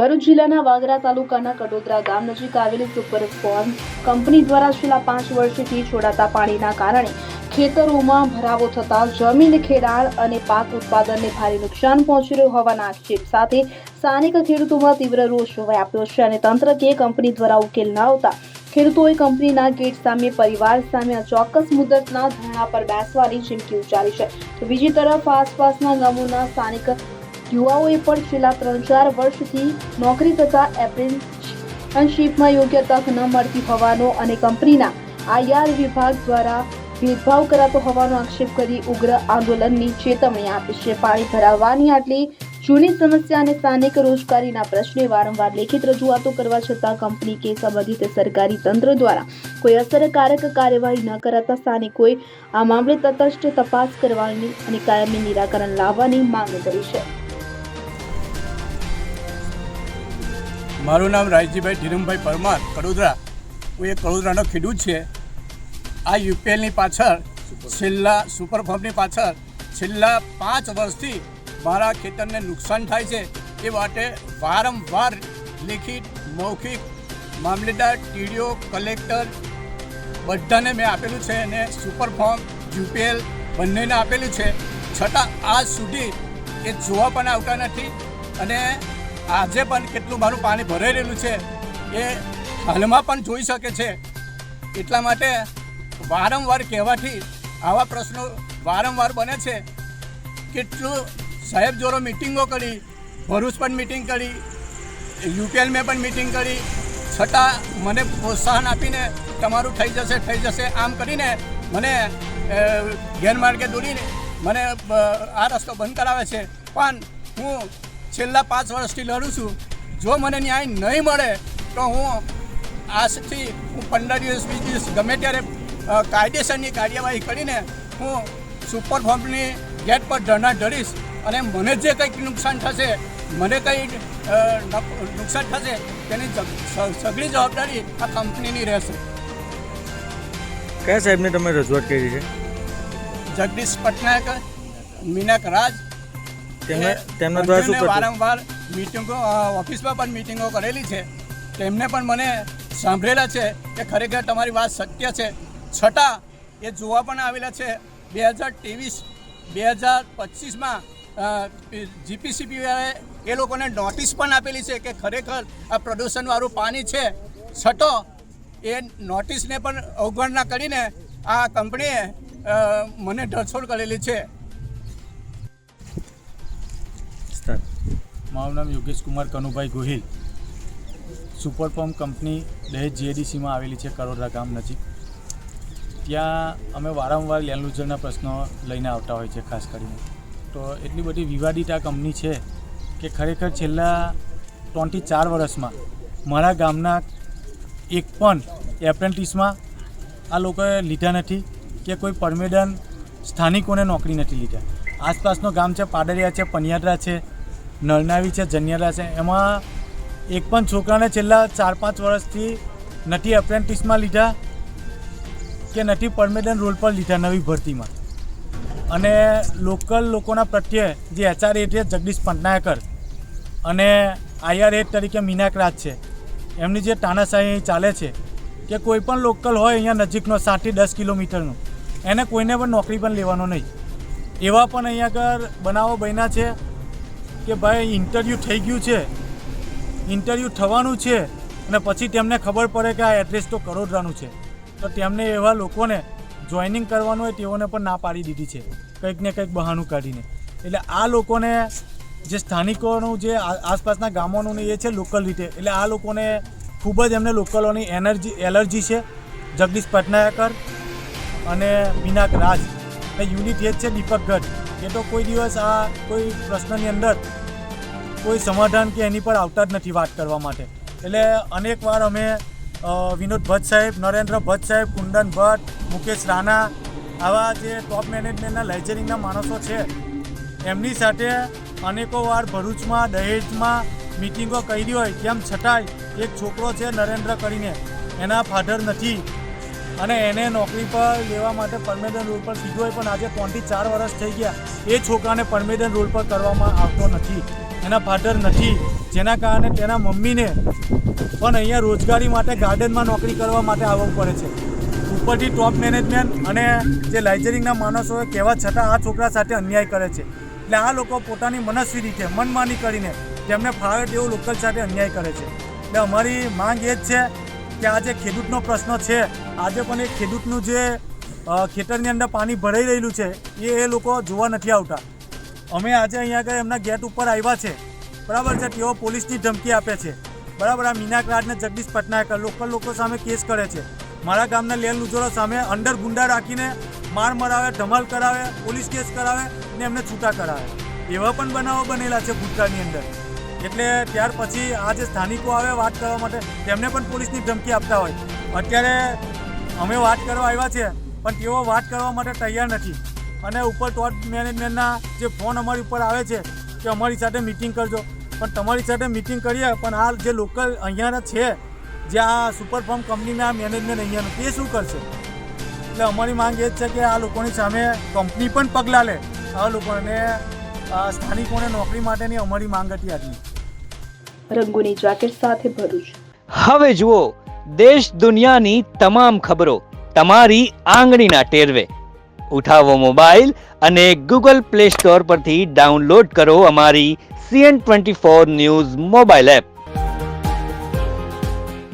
ભરૂચ જિલ્લાના વાગરા તાલુકાના કડોદરા ગામ નજીક આવેલી સુપરફોર્મ કંપની દ્વારા છેલ્લા 5 વર્ષથી છોડાતા પાણીના કારણે ખેતરોમાં ભરાવો થતા જમીન ખેડાણ અને પાક ઉત્પાદનને ભારે નુકસાન પહોંચી રહ્યું હોવાના આક્ષેપ સાથે સ્થાનિક ખેડૂતોમાં તીવ્ર રોષ વ્યાપ્યો છે અને તંત્ર કે કંપની દ્વારા ઉકેલ ન આવતા ખેડૂતોએ કંપનીના ગેટ સામે પરિવાર સામે અચોક્કસ મુદતના ધરણા પર બેસવાની ચીમકી ઉચ્ચારી છે તો બીજી તરફ આસપાસના ગામોના સ્થાનિક યુવાઓએ પણ છેલ્લા 3-4 વર્ષથી નોકરી તથા એપ્રેન્ટિસશીપમાં યોગ્ય તક ન મળતી હોવાનો અને કંપનીના આઈઆર વિભાગ દ્વારા ભેદભાવ કરાતો હોવાનો આક્ષેપ કરી ઉગ્ર આંદોલનની ચેતવણી આપી છે। પાણી ભરાવાની આટલી જૂની સમસ્યા અને સ્થાનિક રોજગારીના પ્રશ્ને વારંવાર લેખિત રજૂઆતો કરવા છતાં કંપની કે સંબંધિત સરકારી તંત્ર દ્વારા કોઈ અસરકારક કાર્યવાહી ન કરાતા સ્થાનિકોએ આ મામલે તટસ્થ તપાસ કરવાની અને કાયમી નિરાકરણ લાવવાની માંગ કરી છે। મારું નામ રાયજીભાઈ ધીરમભાઈ પરમાર, કડોદરા। હું એક કડોદરાનો ખેડૂત છે। આ યુપીએલની પાછળ સુપરફોર્મની પાછળ છેલ્લા 5 વર્ષથી મારા ખેતરને નુકસાન થાય છે। એ માટે વારંવાર લેખિત મૌખિક મામલેદાર, ટીડીઓ, કલેક્ટર બધાને મેં આપેલું છે અને સુપરફોર્મ યુપીએલ બંનેને આપેલું છે, છતાં આજ સુધી એ જોવા પણ આવતા નથી અને આજે પણ કેટલું મારું પાણી ભરાઈ રહેલું છે એ હાલમાં પણ જોઈ શકે છે। એટલા માટે વારંવાર કહેવાથી આવા પ્રશ્નો વારંવાર બને છે। કેટલું સાહેબ જોડે મિટિંગો કરી, ભરૂચ પણ મિટિંગ કરી, યુપીએલ મેં પણ મિટિંગ કરી, છતાં મને પ્રોત્સાહન આપીને તમારું થઈ જશે આમ કરીને મને ગેરમાર્ગે દોરીને મને આ રસ્તો બંધ કરાવે છે। પણ હું છેલ્લા 5 વર્ષથી લડું છું। જો મને ન્યાય નહીં મળે તો હું આજથી 15 દિવસ 20 દિવસ ગમે ત્યારે કાયદેસરની કાર્યવાહી કરીને હું સુપરફોર્મની ગેટ પર ધરણા ધરીશ અને મને જે કંઈક નુકસાન થશે, મને કંઈ નુકસાન થશે તેની સઘળી જવાબદારી આ કંપનીની રહેશે। કયા સાહેબને તમે રજૂઆત કરી છે? જગદીશ પટનાયક, મીનાક રાજ, તેમના દ્વારા શું વારંવાર મિટિંગો, ઓફિસમાં પણ મિટિંગો કરેલી છે। તેમને પણ મને સાંભળેલા છે કે ખરેખર તમારી વાત સત્ય છે, છતાં એ જોવા પણ આવેલા છે। 2023-2025માં જીપીસીબીએ એ લોકોને નોટિસ પણ આપેલી છે કે ખરેખર આ પ્રદૂષણવાળું પાણી છે, છતાં એ નોટિસને પણ અવગણના કરીને આ કંપનીએ મને ધરછોડ કરેલી છે। મારું નામ યોગેશ કુમાર કનુભાઈ ગોહિલ। સુપરફોર્મ કંપની દહેજ જીએડીસીમાં આવેલી છે, કડોદરા ગામ નજીક। ત્યાં અમે વારંવાર લેન્ડલુઝરના પ્રશ્નો લઈને આવતા હોય છે। ખાસ કરીને તો એટલી બધી વિવાદિત આ કંપની છે કે ખરેખર છેલ્લા 3-4 વર્ષમાં મારા ગામના એક પણ એપ્રેન્ટિસમાં આ લોકોએ લીધા નથી કે કોઈ પરમેડન સ્થાનિકોને નોકરી નથી લીધા। આસપાસનો ગામ છે, પાડરિયા છે, પનિયાદરા છે, નરનાવી છે, જનિયાદરા છે, એમાં એક પણ છોકરાને છેલ્લા 4-5 વર્ષથી નથી એપ્રેન્ટિસમાં લીધા કે નથી પરમેનન્ટ રોલ પર લીધા નવી ભરતીમાં। અને લોકલ લોકોના પ્રત્યે જે એચઆર હેડ છે જગદીશ પટનાયકર અને આઈઆર હેડ તરીકે મીનાક રાજ છે, એમની જે તાનાશાહી ચાલે છે કે કોઈ પણ લોકલ હોય અહીંયા નજીકનો 7-10 કિલોમીટરનો, એને કોઈને પણ નોકરી પણ લેવાનો નહીં। એવા પણ અહીંયા આગળ બનાવો બન્યા છે કે ભાઈ ઇન્ટરવ્યૂ થઈ ગયું છે, ઇન્ટરવ્યૂ થવાનું છે અને પછી તેમને ખબર પડે કે આ એડ્રેસ તો કડોદરાનું છે, તો તેમને એવા લોકોને જોઈનિંગ કરવાનું હોય તેઓને પણ ના પાડી દીધી છે, કંઈક ને કંઈક બહાનું કાઢીને। એટલે આ લોકોને જે સ્થાનિકોનું જે આસપાસના ગામોનું એ છે લોકલ રીતે, એટલે આ લોકોને ખૂબ જ એમને લોકલોની એલર્જી છે। જગદીશ પટનાયકર અને મીનાક રાજ એ યુનિટ હેડ છે દીપક ગઢ, એ તો કોઈ દિવસ આ કોઈ પ્રશ્નની અંદર કોઈ સમાધાન કે એની પર આવતા જ નથી વાત કરવા માટે। એટલે અનેક વાર અમે વિનોદ ભટ્ટ સાહેબ, નરેન્દ્ર ભટ્ટ સાહેબ, કુંદન ભટ્ટ, મુકેશ રાણા, આવા જે ટોપ મેનેજમેન્ટના લેજરિંગના માણસો છે એમની સાથે અનેકો વાર ભરૂચમાં, દહેજમાં મિટિંગો કરી હોય, તેમ છતાંય એક છોકરો છે નરેન્દ્ર કરીને, એના ફાધર નથી અને એને નોકરી પર લેવા માટે પરમેનન્ટ રોલ પર કીધું હોય, પણ આજે 3-4 વર્ષ થઈ ગયા એ છોકરાને પરમેનન્ટ રોલ પર કરવામાં આવતો નથી। એના ફાધર નથી, જેના કારણે તેના મમ્મીને પણ અહીંયા રોજગારી માટે ગાર્ડનમાં નોકરી કરવા માટે આવવું પડે છે. ઉપરથી ટોપ મેનેજમેન્ટ અને જે લાઇઝરિંગના માણસો કહેવા છતાં આ છોકરા સાથે અન્યાય કરે છે. એટલે આ લોકો પોતાની મનસ્વી રીતે મનમાની કરીને જેમને ફાવે તેવું લોકલ સાથે અન્યાય કરે છે. એટલે અમારી માંગ એ જ છે કે આ જે ખેડૂતનો પ્રશ્ન છે, આજે પણ એ ખેડૂતનું જે ખેતરની અંદર પાણી ભરાઈ રહેલું છે એ લોકો જોવા નથી આવતા. અમે આજે અહીંયા આગળ એમના ગેટ ઉપર આવ્યા છે, બરાબર છે. તેઓ પોલીસની ધમકી આપે છે, બરાબર. આ મીનાકરાજ ને જગદીશ પટનાયક લોકલ લોકો સામે કેસ કરે છે. મારા ગામના લેલ લુજોરો સામે અંદર ગુંડા રાખીને માર મરાવે, ધમાલ કરાવે, પોલીસ કેસ કરાવે ને એમને છૂટા કરાવે. એવા પણ બનાવો બનેલા છે ભૂતકાળની અંદર. એટલે ત્યાર પછી આ જે સ્થાનિકો આવે વાત કરવા માટે તેમને પણ પોલીસની ધમકી આપતા હોય. અત્યારે અમે વાત કરવા આવ્યા છે પણ તેઓ વાત કરવા માટે તૈયાર નથી. અને ઉપર ટોપ મેનેજમેન્ટના જે ફોન અમારી ઉપર આવે છે કે અમારી સાથે મિટિંગ કરજો, પણ તમારી સાથે મિટિંગ કરીએ પણ આ જે લોકલ અહીંયાના છે, જે આ સુપર ફાર્મ કંપનીના મેનેજમેન્ટ અહીંયાનું, તે શું કરશે? એટલે અમારી માંગ એ જ છે કે આ લોકોની સામે કંપની પણ પગલાં લે. આ લોકોને સ્થાનિકોને નોકરી માટેની અમારી માંગ હતી આટલી. રંગોની જાકેટ સાથે ભરૂચ. હવે જુઓ દેશ દુનિયાની તમામ ખબરો તમારી આંગળીના ટેરવે. ઉઠાવો મોબાઈલ અને ગૂગલ પ્લે સ્ટોર પરથી ડાઉનલોડ કરો અમારી CN24 ન્યૂઝ મોબાઈલ એપ.